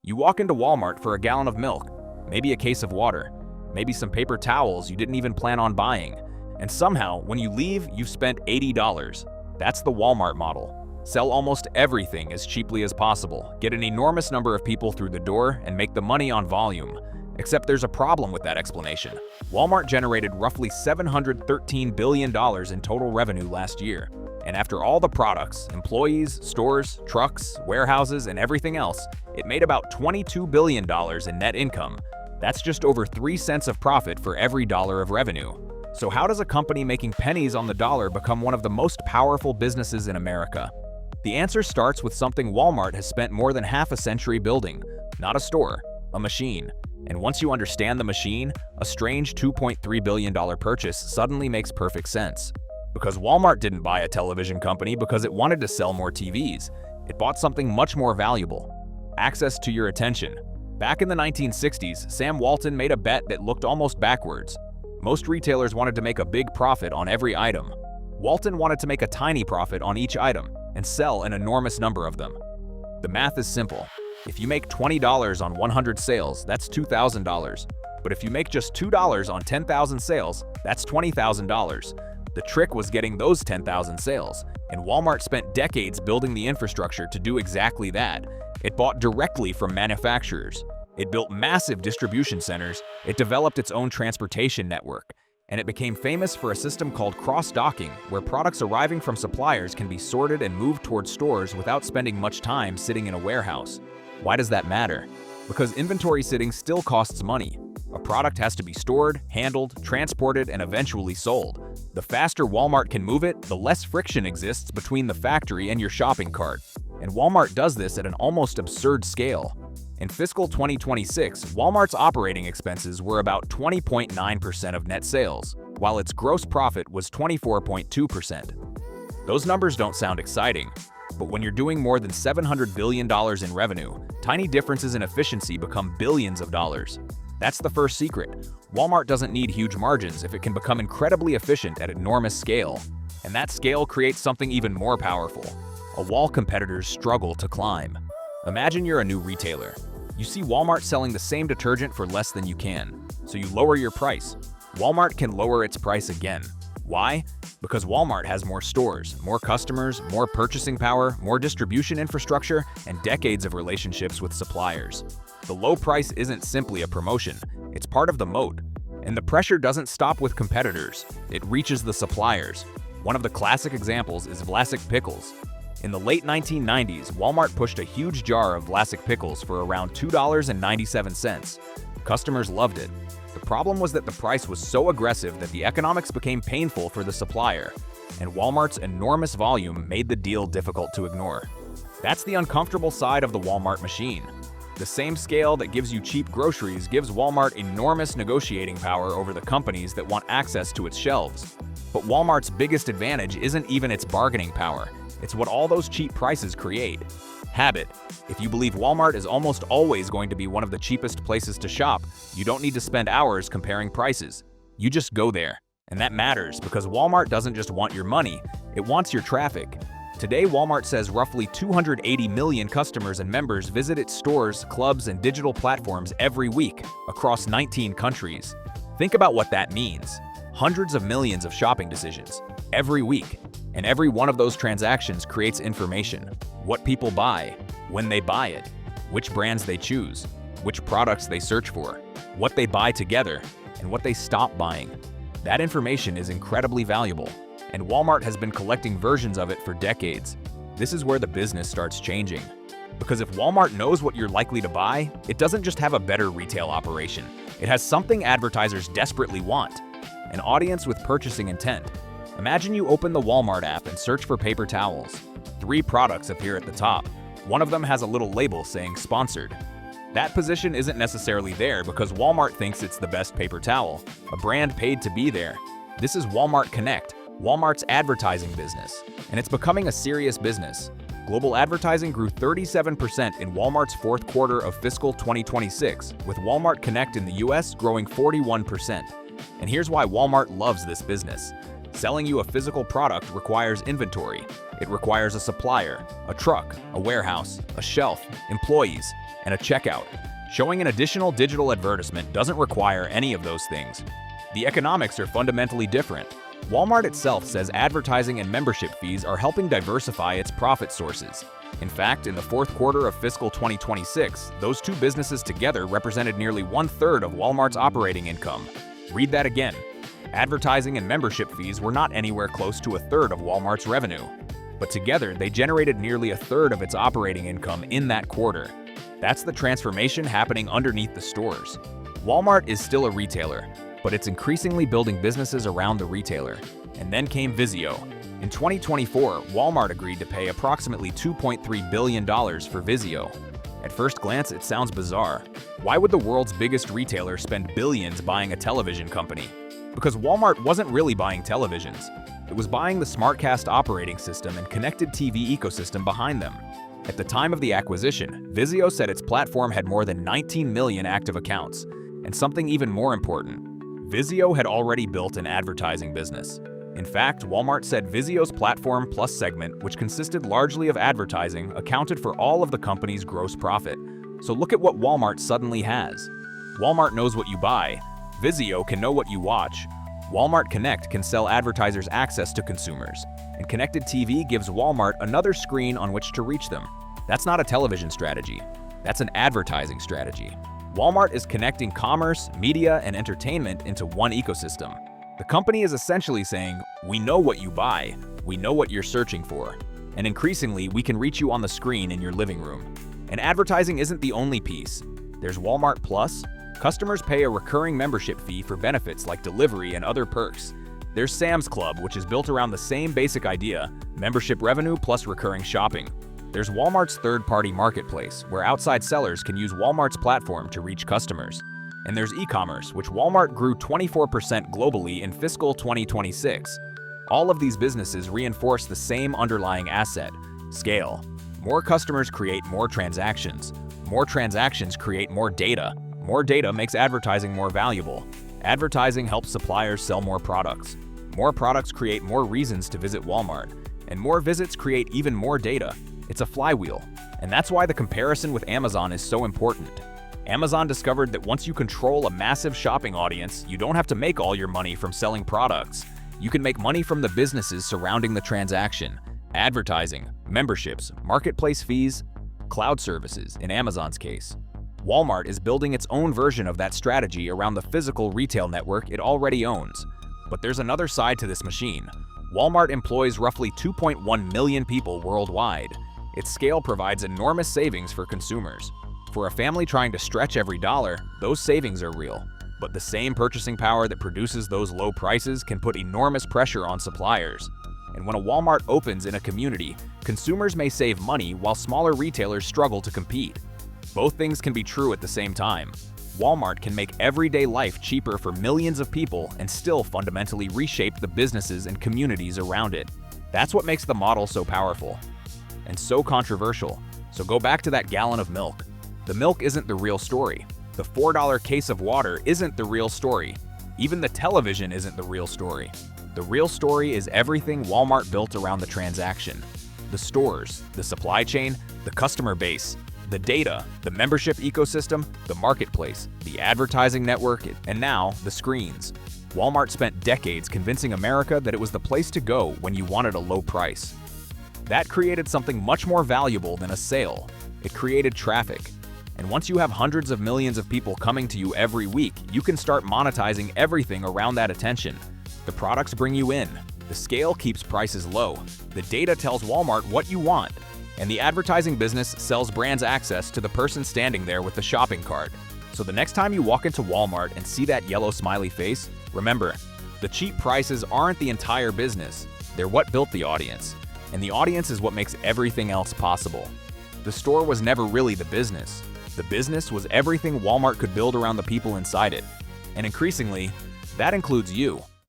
You walk into Walmart for a gallon of milk, maybe a case of water, maybe some paper towels you didn't even plan on buying. And somehow, when you leave, you've spent $80. That's the Walmart model. Sell almost everything as cheaply as possible, get an enormous number of people through the door, and make the money on volume. Except there's a problem with that explanation. Walmart generated roughly $713 billion in total revenue last year. And after all the products, employees, stores, trucks, warehouses, and everything else, it made about $22 billion in net income. That's just over 3 cents of profit for every dollar of revenue. So how does a company making pennies on the dollar become one of the most powerful businesses in America? The answer starts with something Walmart has spent more than half a century building. Not a store, a machine. And once you understand the machine, a strange $2.3 billion purchase suddenly makes perfect sense. Because Walmart didn't buy a television company because it wanted to sell more TVs. It bought something much more valuable: access to your attention. Back in the 1960s, Sam Walton made a bet that looked almost backwards. Most retailers wanted to make a big profit on every item. Walton wanted to make a tiny profit on each item and sell an enormous number of them. The math is simple. If you make $20 on 100 sales, that's $2,000. But if you make just $2 on 10,000 sales, that's $20,000. The trick was getting those 10,000 sales, and Walmart spent decades building the infrastructure to do exactly that. It bought directly from manufacturers. It built massive distribution centers, it developed its own transportation network, and it became famous for a system called cross-docking, where products arriving from suppliers can be sorted and moved towards stores without spending much time sitting in a warehouse. Why does that matter? Because inventory sitting still costs money. A product has to be stored, handled, transported, and eventually sold. The faster Walmart can move it, the less friction exists between the factory and your shopping cart. And Walmart does this at an almost absurd scale. In fiscal 2026, Walmart's operating expenses were about 20.9% of net sales, while its gross profit was 24.2%. Those numbers don't sound exciting, but when you're doing more than $700 billion in revenue, tiny differences in efficiency become billions of dollars. That's the first secret. Walmart doesn't need huge margins if it can become incredibly efficient at enormous scale. And that scale creates something even more powerful: a wall competitors struggle to climb. Imagine you're a new retailer. You see Walmart selling the same detergent for less than you can, so you lower your price. Walmart can lower its price again. Why? Because Walmart has more stores, more customers, more purchasing power, more distribution infrastructure, and decades of relationships with suppliers. The low price isn't simply a promotion, it's part of the moat. And the pressure doesn't stop with competitors, it reaches the suppliers. One of the classic examples is Vlasic pickles. In the late 1990s, Walmart pushed a huge jar of Vlasic pickles for around $2.97. Customers loved it. The problem was that the price was so aggressive that the economics became painful for the supplier, and Walmart's enormous volume made the deal difficult to ignore. That's the uncomfortable side of the Walmart machine. The same scale that gives you cheap groceries gives Walmart enormous negotiating power over the companies that want access to its shelves. But Walmart's biggest advantage isn't even its bargaining power. It's what all those cheap prices create: habit. If you believe Walmart is almost always going to be one of the cheapest places to shop, you don't need to spend hours comparing prices. You just go there. And that matters because Walmart doesn't just want your money, it wants your traffic. Today, Walmart says roughly 280 million customers and members visit its stores, clubs, and digital platforms every week across 19 countries. Think about what that means. Hundreds of millions of shopping decisions every week. And every one of those transactions creates information: what people buy, when they buy it, which brands they choose, which products they search for, what they buy together, and what they stop buying. That information is incredibly valuable, and Walmart has been collecting versions of it for decades. This is where the business starts changing. Because if Walmart knows what you're likely to buy, it doesn't just have a better retail operation. It has something advertisers desperately want: an audience with purchasing intent. Imagine you open the Walmart app and search for paper towels. 3 products appear at the top. One of them has a little label saying "Sponsored." That position isn't necessarily there because Walmart thinks it's the best paper towel, a brand paid to be there. This is Walmart Connect, Walmart's advertising business, and it's becoming a serious business. Global advertising grew 37% in Walmart's fourth quarter of fiscal 2026, with Walmart Connect in the US growing 41%. And here's why Walmart loves this business. Selling you a physical product requires inventory. It requires a supplier, a truck, a warehouse, a shelf, employees. and a checkout. Showing an additional digital advertisement doesn't require any of those things. The economics are fundamentally different. Walmart itself says advertising and membership fees are helping diversify its profit sources. In fact, in the fourth quarter of fiscal 2026, those two businesses together represented nearly 1/3 of Walmart's operating income. Read that again. Advertising and membership fees were not anywhere close to 1/3 of Walmart's revenue, but together they generated nearly 1/3 of its operating income in that quarter. That's the transformation happening underneath the stores. Walmart is still a retailer, but it's increasingly building businesses around the retailer. And then came VIZIO. In 2024, Walmart agreed to pay approximately $2.3 billion for VIZIO. At first glance, it sounds bizarre. Why would the world's biggest retailer spend billions buying a television company? Because Walmart wasn't really buying televisions. It was buying the SmartCast operating system and connected TV ecosystem behind them. At the time of the acquisition, VIZIO said its platform had more than 19 million active accounts. And something even more important, VIZIO had already built an advertising business. In fact, Walmart said VIZIO's Platform Plus segment, which consisted largely of advertising, accounted for all of the company's gross profit. So look at what Walmart suddenly has. Walmart knows what you buy. VIZIO can know what you watch. Walmart Connect can sell advertisers access to consumers. And Connected TV gives Walmart another screen on which to reach them. That's not a television strategy. That's an advertising strategy. Walmart is connecting commerce, media, and entertainment into one ecosystem. The company is essentially saying, we know what you buy, we know what you're searching for, and increasingly we can reach you on the screen in your living room. And advertising isn't the only piece. There's Walmart Plus. Customers pay a recurring membership fee for benefits like delivery and other perks. There's Sam's Club, which is built around the same basic idea, membership revenue plus recurring shopping. There's Walmart's third-party marketplace, where outside sellers can use Walmart's platform to reach customers. And there's e-commerce, which Walmart grew 24% globally in fiscal 2026. All of these businesses reinforce the same underlying asset, scale. More customers create more transactions. More transactions create more data. More data makes advertising more valuable. Advertising helps suppliers sell more products. More products create more reasons to visit Walmart. And more visits create even more data. It's a flywheel. And that's why the comparison with Amazon is so important. Amazon discovered that once you control a massive shopping audience, you don't have to make all your money from selling products. You can make money from the businesses surrounding the transaction: advertising, memberships, marketplace fees, cloud services in Amazon's case. Walmart is building its own version of that strategy around the physical retail network it already owns. But there's another side to this machine. Walmart employs roughly 2.1 million people worldwide. Its scale provides enormous savings for consumers. For a family trying to stretch every dollar, those savings are real. But the same purchasing power that produces those low prices can put enormous pressure on suppliers. And when a Walmart opens in a community, consumers may save money while smaller retailers struggle to compete. Both things can be true at the same time. Walmart can make everyday life cheaper for millions of people and still fundamentally reshape the businesses and communities around it. That's what makes the model so powerful and so controversial. So go back to that gallon of milk. The milk isn't the real story. The $4 case of water isn't the real story. Even the television isn't the real story. The real story is everything Walmart built around the transaction. The stores, the supply chain, the customer base, the data, the membership ecosystem, the marketplace, the advertising network, and now the screens. Walmart spent decades convincing America that it was the place to go when you wanted a low price. That created something much more valuable than a sale. It created traffic. And once you have hundreds of millions of people coming to you every week, you can start monetizing everything around that attention. The products bring you in. The scale keeps prices low. The data tells Walmart what you want. And the advertising business sells brands access to the person standing there with the shopping cart. So the next time you walk into Walmart and see that yellow smiley face, remember, the cheap prices aren't the entire business. They're what built the audience. And the audience is what makes everything else possible. The store was never really the business. The business was everything Walmart could build around the people inside it. And increasingly, that includes you.